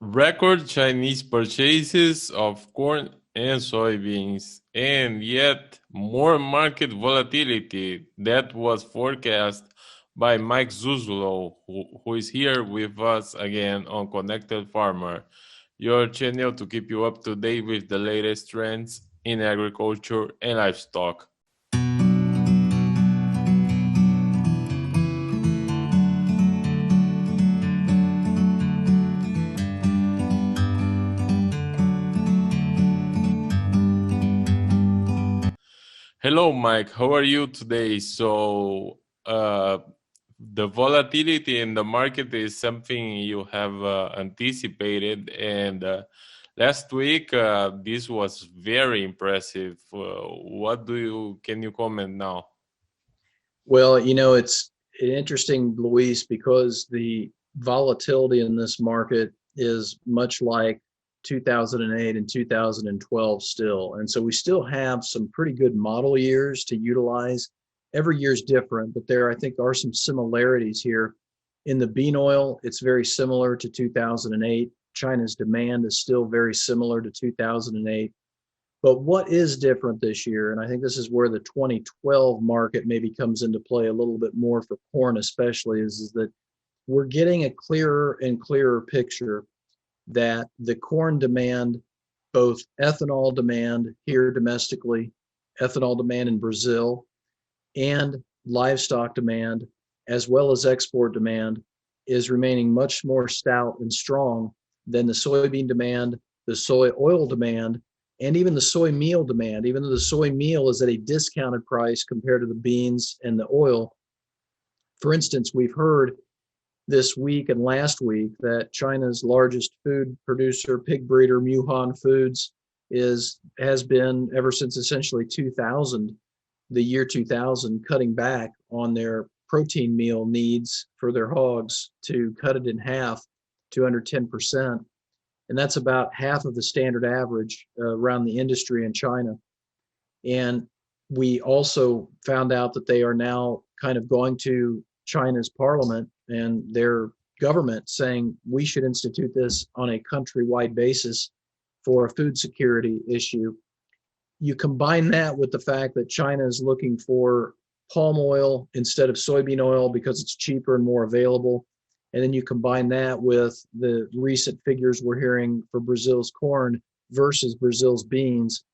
Record Chinese purchases of corn and soybeans, and yet more market volatility. That was forecast by Mike Zuzolo, who is here with us again on Connected Farmer, your channel to keep you up to date with the latest trends in agriculture and livestock. Hello, Mike. How are you today? The volatility in the market is something you have anticipated, and last week this was very impressive. Can you comment now? Well, it's interesting, Luis, because the volatility in this market is much like 2008 and 2012 still. And so we still have some pretty good model years to utilize. Every year is different, but there, I think, are some similarities here. In the bean oil, it's very similar to 2008. China's demand is still very similar to 2008. But what is different this year, and I think this is where the 2012 market maybe comes into play a little bit more for corn, especially, is that we're getting a clearer and clearer picture that the corn demand, both ethanol demand here domestically, ethanol demand in Brazil, and livestock demand, as well as export demand, is remaining much more stout and strong than the soybean demand, the soy oil demand, and even the soy meal demand. Even though the soy meal is at a discounted price compared to the beans and the oil. For instance, we've heard this week and last week that China's largest food producer, pig breeder Muhan Foods, has been ever since essentially 2000, the year 2000, cutting back on their protein meal needs for their hogs to cut it in half to under 10%. And that's about half of the standard average around the industry in China. And we also found out that they are now kind of going to China's parliament and their government saying we should institute this on a countrywide basis for a food security issue. You combine that with the fact that China is looking for palm oil instead of soybean oil because it's cheaper and more available. And then you combine that with the recent figures we're hearing for Brazil's corn versus Brazil's beans.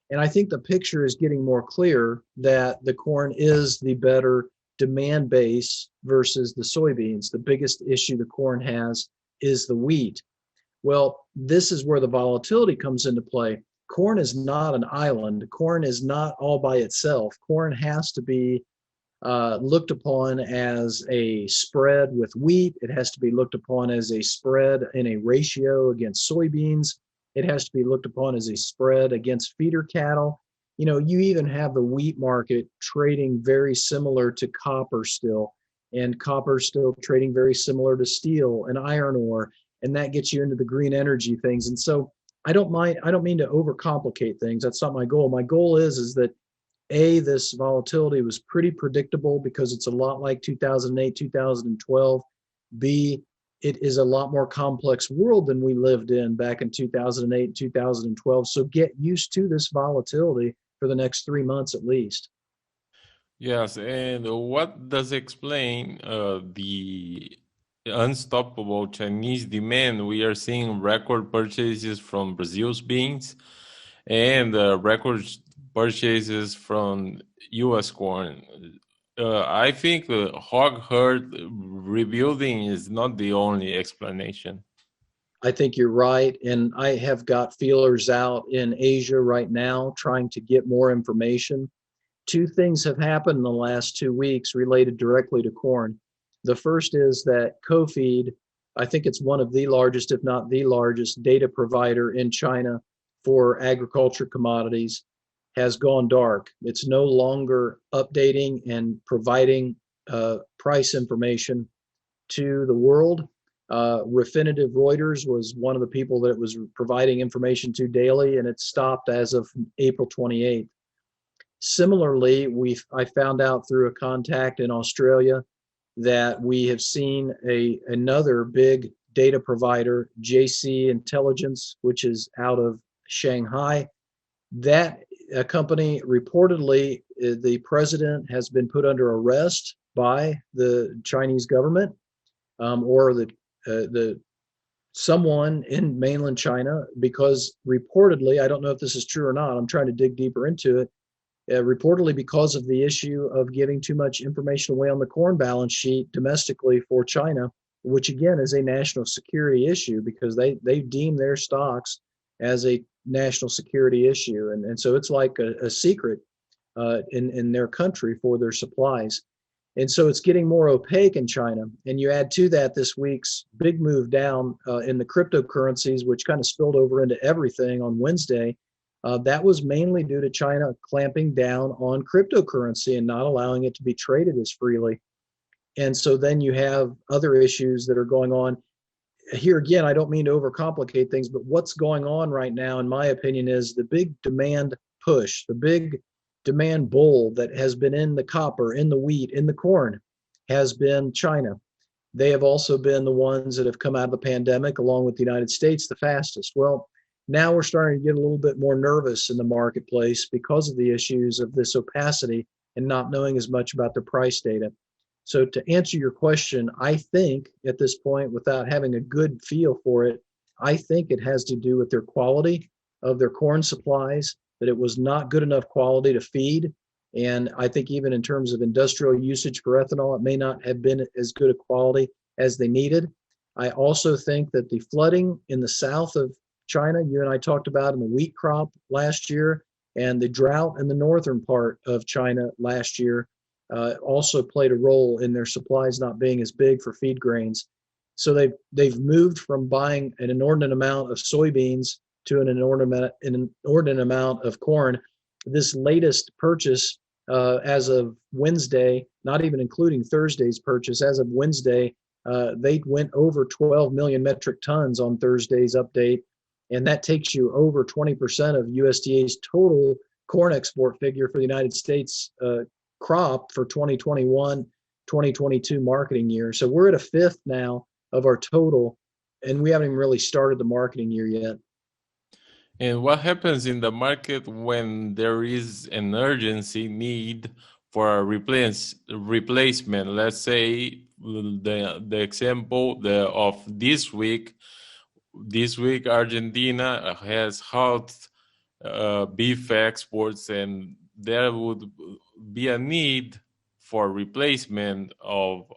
And I think the picture is getting more clear that the corn is the better demand base versus the soybeans. The biggest issue the corn has is the wheat. Well, this is where the volatility comes into play. Corn is not an island. Corn is not all by itself. Corn has to be looked upon as a spread with wheat. It has to be looked upon as a spread in a ratio against soybeans. It has to be looked upon as a spread against feeder cattle. You even have the wheat market trading very similar to copper still, and copper still trading very similar to steel and iron ore, and that gets you into the green energy things. And so I don't mean to overcomplicate things. That's not my goal. My goal is that this volatility was pretty predictable because it's a lot like 2008, 2012. B, it is a lot more complex world than we lived in back in 2008, 2012. So get used to this volatility for the next 3 months at least. Yes, and what does explain the unstoppable Chinese demand? We are seeing record purchases from Brazil's beans and record purchases from U.S. corn. I think the hog herd rebuilding is not the only explanation. I think you're right. And I have got feelers out in Asia right now trying to get more information. Two things have happened in the last 2 weeks related directly to corn. The first is that COFEED, I think it's one of the largest, if not the largest, data provider in China for agriculture commodities, has gone dark. It's no longer updating and providing price information to the world. Refinitiv Reuters was one of the people that it was providing information to daily, and it stopped as of April 28th. Similarly, I found out through a contact in Australia that we have seen another big data provider, JC Intelligence, which is out of Shanghai. That company reportedly, the president has been put under arrest by the Chinese government, or the someone in mainland China, because reportedly, I don't know if this is true or not, I'm trying to dig deeper into it, reportedly because of the issue of giving too much information away on the corn balance sheet domestically for China, which again is a national security issue because they deem their stocks as a national security issue. And so it's like a secret in their country for their supplies. And so it's getting more opaque in China. And you add to that this week's big move down in the cryptocurrencies, which kind of spilled over into everything on Wednesday. That was mainly due to China clamping down on cryptocurrency and not allowing it to be traded as freely. And so then you have other issues that are going on. Here again, I don't mean to overcomplicate things, but what's going on right now, in my opinion, is the big demand push, the big demand bull that has been in the copper, in the wheat, in the corn, has been China. They have also been the ones that have come out of the pandemic, along with the United States, the fastest. Well, now we're starting to get a little bit more nervous in the marketplace because of the issues of this opacity and not knowing as much about their price data. So to answer your question, I think at this point, without having a good feel for it, I think it has to do with their quality of their corn supplies, that it was not good enough quality to feed. And I think even in terms of industrial usage for ethanol, it may not have been as good a quality as they needed. I also think that the flooding in the south of China, you and I talked about in the wheat crop last year, and the drought in the northern part of China last year also played a role in their supplies not being as big for feed grains. So they've moved from buying an inordinate amount of soybeans to an inordinate amount of corn. This latest purchase, as of Wednesday, not even including Thursday's purchase, as of Wednesday, they went over 12 million metric tons on Thursday's update, and that takes you over 20% of USDA's total corn export figure for the United States crop for 2021-2022 marketing year. So we're at a fifth now of our total, and we haven't even really started the marketing year yet. And what happens in the market when there is an urgency need for a replacement? Let's say the example of this week. This week, Argentina has halted beef exports, and there would be a need for replacement of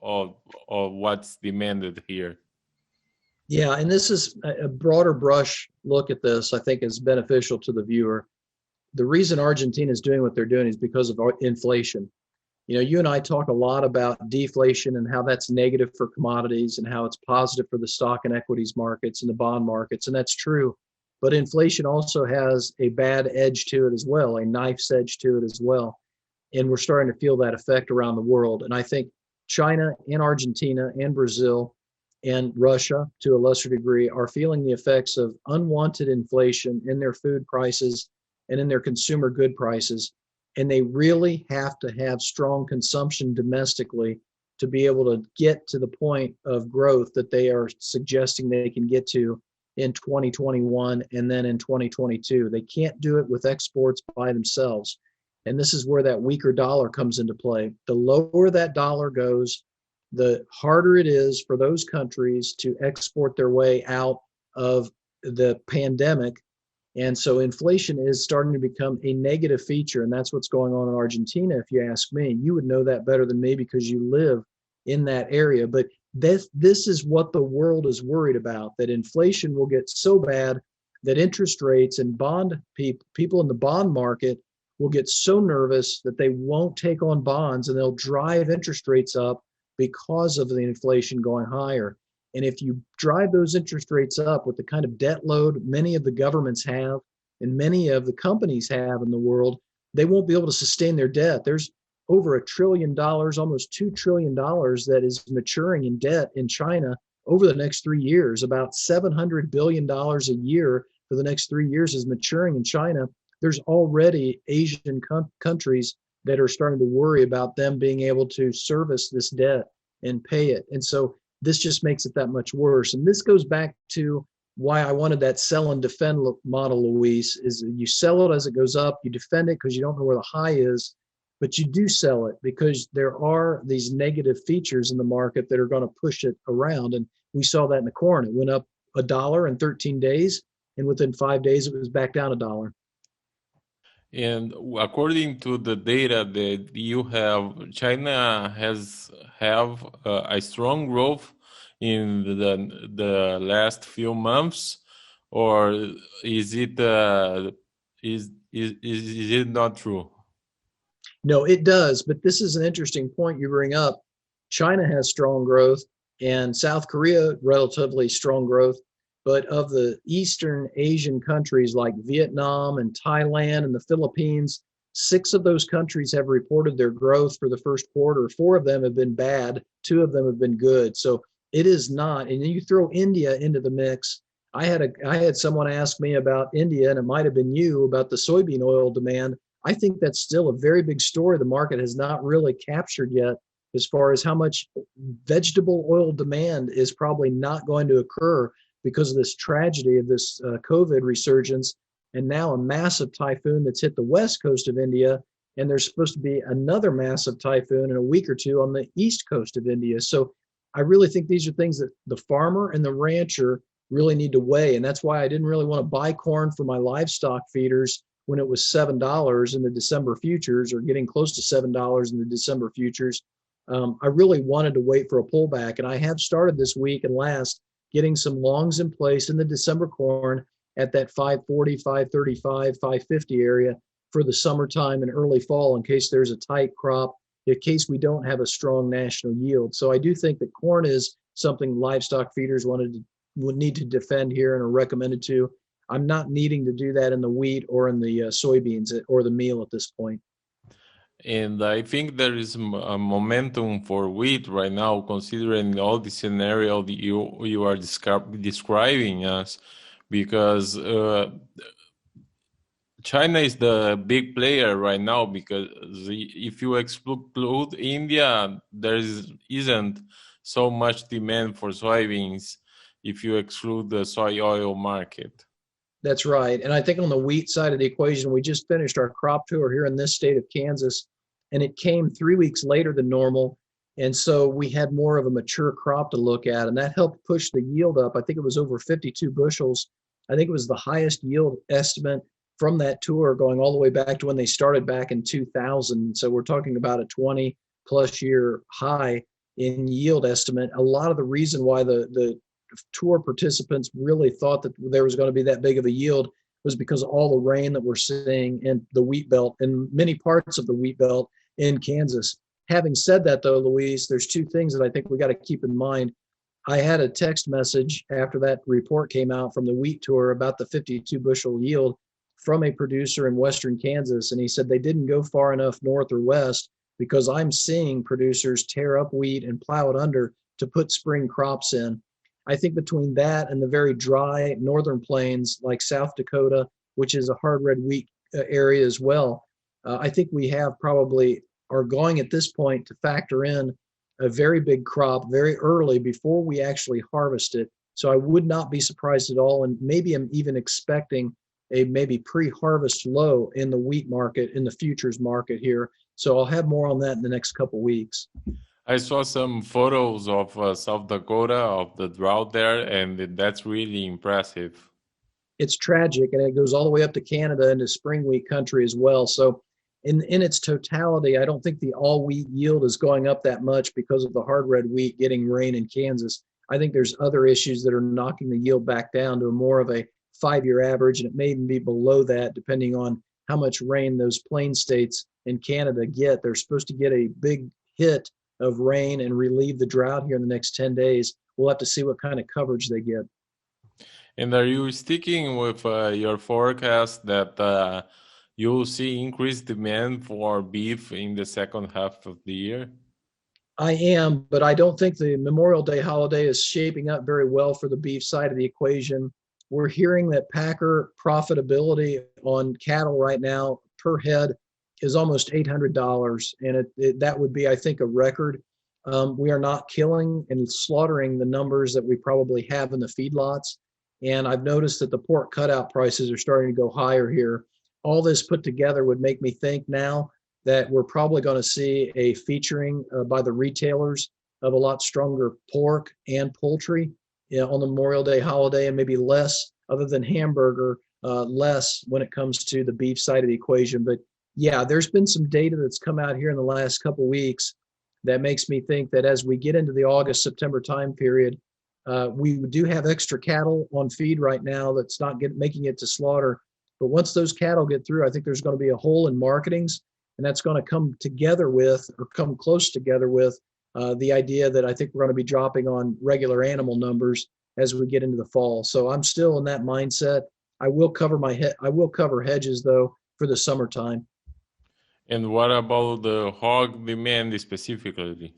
what's demanded here. Yeah, and this is a broader brush look at this, I think is beneficial to the viewer. The reason Argentina is doing what they're doing is because of inflation. You know, you and I talk a lot about deflation and how that's negative for commodities and how it's positive for the stock and equities markets and the bond markets, and that's true. But inflation also has a bad edge to it as well, a knife's edge to it as well. And we're starting to feel that effect around the world. And I think China and Argentina and Brazil and Russia, to a lesser degree, are feeling the effects of unwanted inflation in their food prices and in their consumer good prices. And they really have to have strong consumption domestically to be able to get to the point of growth that they are suggesting they can get to in 2021 and then in 2022. They can't do it with exports by themselves. And this is where that weaker dollar comes into play. The lower that dollar goes, the harder it is for those countries to export their way out of the pandemic. And so inflation is starting to become a negative feature, and that's what's going on in Argentina, if you ask me. You would know that better than me because you live in that area. But this is what the world is worried about, that inflation will get so bad that interest rates and people in the bond market will get so nervous that they won't take on bonds, and they'll drive interest rates up because of the inflation going higher. And if you drive those interest rates up with the kind of debt load many of the governments have and many of the companies have in the world, they won't be able to sustain their debt. There's over $1 trillion, almost $2 trillion that is maturing in debt in China over the next 3 years. About $700 billion a year for the next 3 years is maturing in China. There's already Asian countries that are starting to worry about them being able to service this debt and pay it. And so This just makes it that much worse. And this goes back to why I wanted that sell and defend model, Luis, is you sell it as it goes up, you defend it because you don't know where the high is, but you do sell it because there are these negative features in the market that are going to push it around. And we saw that in the corn. It went up $1 in 13 days, and within 5 days, it was back down $1. And according to the data that you have, China has have a strong growth in the last few months, or is it is it not true? No, it does. But this is an interesting point you bring up. China has strong growth and South Korea, relatively strong growth. But of the Eastern Asian countries like Vietnam and Thailand and the Philippines, 6 of those countries have reported their growth for the first quarter. 4 of them have been bad, 2 of them have been good. So it is not. And then you throw India into the mix. I had someone ask me about India, and it might have been you, about the soybean oil demand. I think that's still a very big story the market has not really captured yet, as far as how much vegetable oil demand is probably not going to occur because of this tragedy of this COVID resurgence, and now a massive typhoon that's hit the west coast of India, and there's supposed to be another massive typhoon in a week or two on the east coast of India. So I really think these are things that the farmer and the rancher really need to weigh, and that's why I didn't really want to buy corn for my livestock feeders when it was $7 in the December futures, or getting close to $7 in the December futures. I really wanted to wait for a pullback, and I have started this week and last getting some longs in place in the December corn at that 540, 535, 550 area for the summertime and early fall, in case there's a tight crop, in case we don't have a strong national yield. So I do think that corn is something livestock feeders would need to defend here and are recommended to. I'm not needing to do that in the wheat or in the soybeans or the meal at this point. And I think there is a momentum for wheat right now, considering all the scenario that you are describing us, because China is the big player right now. Because if you exclude India, isn't so much demand for soybeans if you exclude the soy oil market. That's right. And I think on the wheat side of the equation, we just finished our crop tour here in this state of Kansas, and it came 3 weeks later than normal. And so we had more of a mature crop to look at, and that helped push the yield up. I think it was over 52 bushels. I think it was the highest yield estimate from that tour, going all the way back to when they started back in 2000. So we're talking about a 20 plus year high in yield estimate. A lot of the reason why the tour participants really thought that there was going to be that big of a yield was because of all the rain that we're seeing in the wheat belt and many parts of the wheat belt in Kansas. Having said that, though, Luis, there's 2 things that I think we got to keep in mind. I had a text message after that report came out from the wheat tour about the 52 bushel yield from a producer in western Kansas, and he said they didn't go far enough north or west because I'm seeing producers tear up wheat and plow it under to put spring crops in. I think between that and the very dry northern plains like South Dakota, which is a hard red wheat area as well, I think we are going at this point to factor in a very big crop very early before we actually harvest it. So I would not be surprised at all, and maybe I'm even expecting a maybe pre-harvest low in the wheat market, in the futures market here. So I'll have more on that in the next couple of weeks. I saw some photos of South Dakota, of the drought there, and that's really impressive. It's tragic, and it goes all the way up to Canada into spring wheat country as well. So in its totality, I don't think the all wheat yield is going up that much because of the hard red wheat getting rain in Kansas. I think there's other issues that are knocking the yield back down to more of a 5-year average, and it may even be below that depending on how much rain those plain states in Canada get. They're supposed to get a big hit of rain and relieve the drought here in the next 10 days. We'll have to see what kind of coverage they get. And are you sticking with your forecast that you'll see increased demand for beef in the second half of the year? I am, but I don't think the Memorial Day holiday is shaping up very well for the beef side of the equation. We're hearing that packer profitability on cattle right now per head is almost $800, and that would be, I think, a record. We are not killing and slaughtering the numbers that we probably have in the feedlots. And I've noticed that the pork cutout prices are starting to go higher here. All this put together would make me think now that we're probably going to see a featuring by the retailers of a lot stronger pork and poultry, on the Memorial Day holiday, and maybe less, other than hamburger, less when it comes to the beef side of the equation. But yeah, there's been some data that's come out here in the last couple of weeks that makes me think that as we get into the August, September time period, we do have extra cattle on feed right now that's not making it to slaughter. But once those cattle get through, I think there's going to be a hole in marketings, and that's going to come together with, or come close together with, the idea that I think we're going to be dropping on regular animal numbers as we get into the fall. So I'm still in that mindset. I will cover hedges though for the summertime. And what about the hog demand specifically?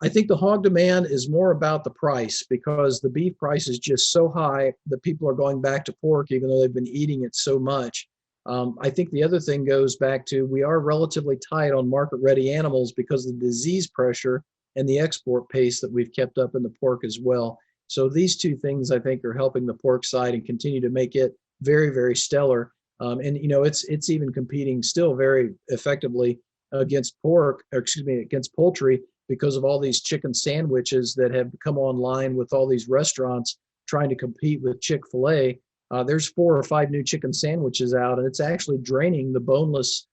I think the hog demand is more about the price, because the beef price is just so high that people are going back to pork even though they've been eating it so much. I think the other thing goes back to, we are relatively tight on market ready animals because of the disease pressure and the export pace that we've kept up in the pork as well. So these two things I think are helping the pork side and continue to make it very, very stellar. And it's even competing still very effectively against pork, or excuse me, against poultry, because of all these chicken sandwiches that have come online with all these restaurants trying to compete with Chick-fil-A. There's 4 or 5 new chicken sandwiches out, and it's actually draining the boneless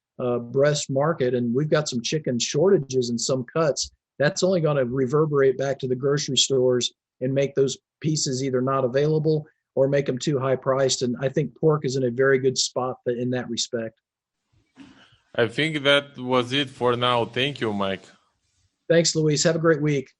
breast market. And we've got some chicken shortages in some cuts. That's only going to reverberate back to the grocery stores and make those pieces either not available or make them too high priced. And I think pork is in a very good spot in that respect. I think that was it for now. Thank you, Mike. Thanks, Luis. Have a great week.